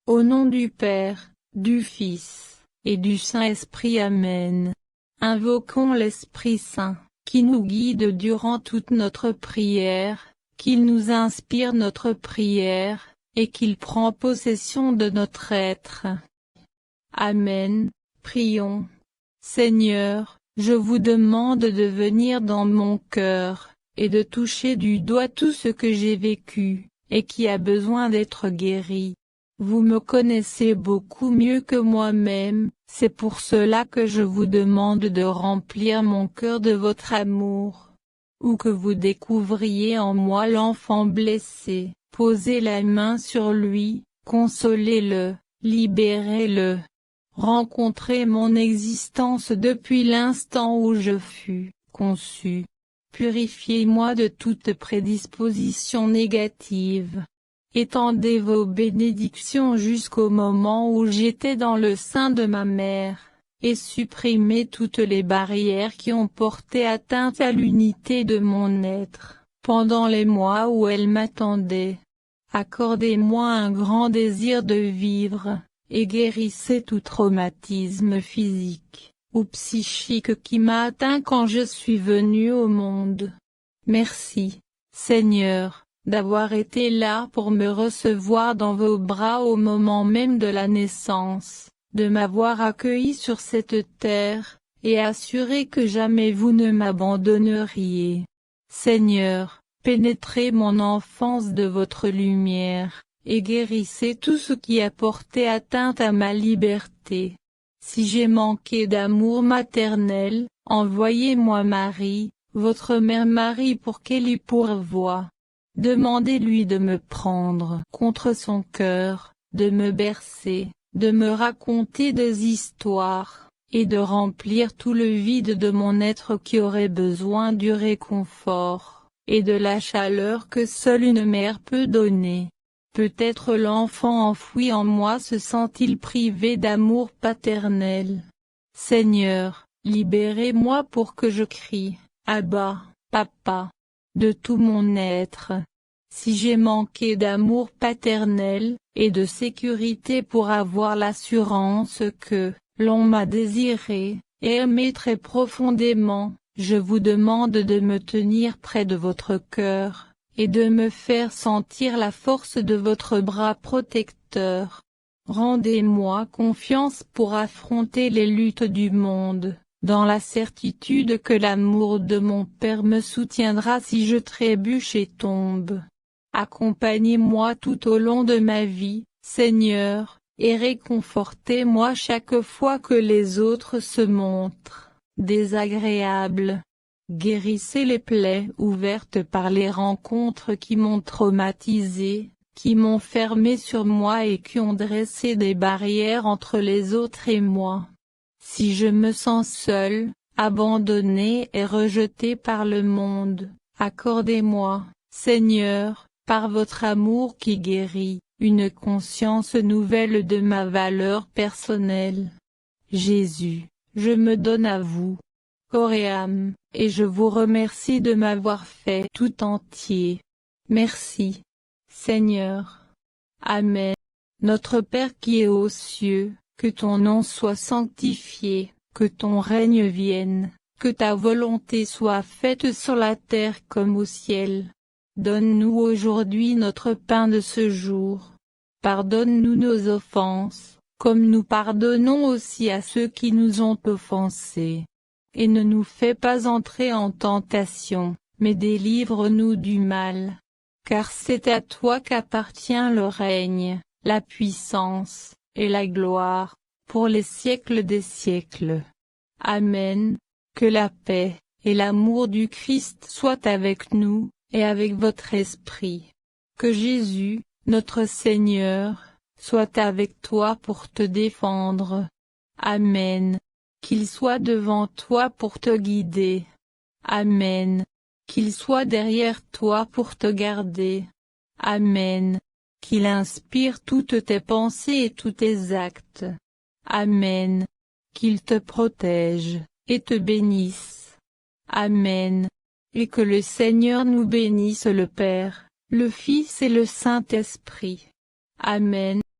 Au nom du Père, du Fils, et du Saint-Esprit. Amen. Invoquons l'Esprit Saint, qui nous guide durant toute notre prière, qu'il nous inspire notre prière, et qu'il prend possession de notre être. Amen. Prions. Seigneur, je vous demande de venir dans mon cœur, et de toucher du doigt tout ce que j'ai vécu, et qui a besoin d'être guéri. Vous me connaissez beaucoup mieux que moi-même, c'est pour cela que je vous demande de remplir mon cœur de votre amour. Ou que vous découvriez en moi l'enfant blessé, posez la main sur lui, consolez-le, libérez-le. Rencontrez mon existence depuis l'instant où je fus conçu. Purifiez-moi de toute prédisposition négative. Étendez vos bénédictions jusqu'au moment où j'étais dans le sein de ma mère, et supprimez toutes les barrières qui ont porté atteinte à l'unité de mon être, pendant les mois où elle m'attendait. Accordez-moi un grand désir de vivre, et guérissez tout traumatisme physique ou psychique qui m'a atteint quand je suis venu au monde. Merci, Seigneur, d'avoir été là pour me recevoir dans vos bras au moment même de la naissance, de m'avoir accueilli sur cette terre, et assuré que jamais vous ne m'abandonneriez. Seigneur, pénétrez mon enfance de votre lumière, et guérissez tout ce qui a porté atteinte à ma liberté. Si j'ai manqué d'amour maternel, envoyez-moi Marie, votre mère Marie, pour qu'elle y pourvoie. Demandez-lui de me prendre contre son cœur, de me bercer, de me raconter des histoires, et de remplir tout le vide de mon être qui aurait besoin du réconfort, et de la chaleur que seule une mère peut donner. Peut-être l'enfant enfoui en moi se sent-il privé d'amour paternel. Seigneur, libérez-moi pour que je crie « Abba, Papa !» de tout mon être. Si j'ai manqué d'amour paternel, et de sécurité pour avoir l'assurance que l'on m'a désiré, et aimé très profondément, je vous demande de me tenir près de votre cœur, et de me faire sentir la force de votre bras protecteur. Rendez-moi confiance pour affronter les luttes du monde, dans la certitude que l'amour de mon Père me soutiendra si je trébuche et tombe. Accompagnez-moi tout au long de ma vie, Seigneur, et réconfortez-moi chaque fois que les autres se montrent désagréables. Guérissez les plaies ouvertes par les rencontres qui m'ont traumatisé, qui m'ont fermé sur moi et qui ont dressé des barrières entre les autres et moi. Si je me sens seul, abandonné et rejeté par le monde, accordez-moi, Seigneur, par votre amour qui guérit, une conscience nouvelle de ma valeur personnelle. Jésus, je me donne à vous, corps et âme, et je vous remercie de m'avoir fait tout entier. Merci, Seigneur. Amen. Notre Père qui es aux cieux, que ton nom soit sanctifié, que ton règne vienne, que ta volonté soit faite sur la terre comme au ciel. Donne-nous aujourd'hui notre pain de ce jour. Pardonne-nous nos offenses, comme nous pardonnons aussi à ceux qui nous ont offensés. Et ne nous fais pas entrer en tentation, mais délivre-nous du mal. Car c'est à toi qu'appartient le règne, la puissance, et la gloire, pour les siècles des siècles. Amen. Que la paix, et l'amour du Christ soient avec nous, et avec votre esprit. Que Jésus, notre Seigneur, soit avec toi pour te défendre. Amen. Qu'il soit devant toi pour te guider. Amen. Qu'il soit derrière toi pour te garder. Amen. Qu'il inspire toutes tes pensées et tous tes actes. Amen. Qu'il te protège, et te bénisse. Amen. Et que le Seigneur nous bénisse le Père, le Fils et le Saint-Esprit. Amen.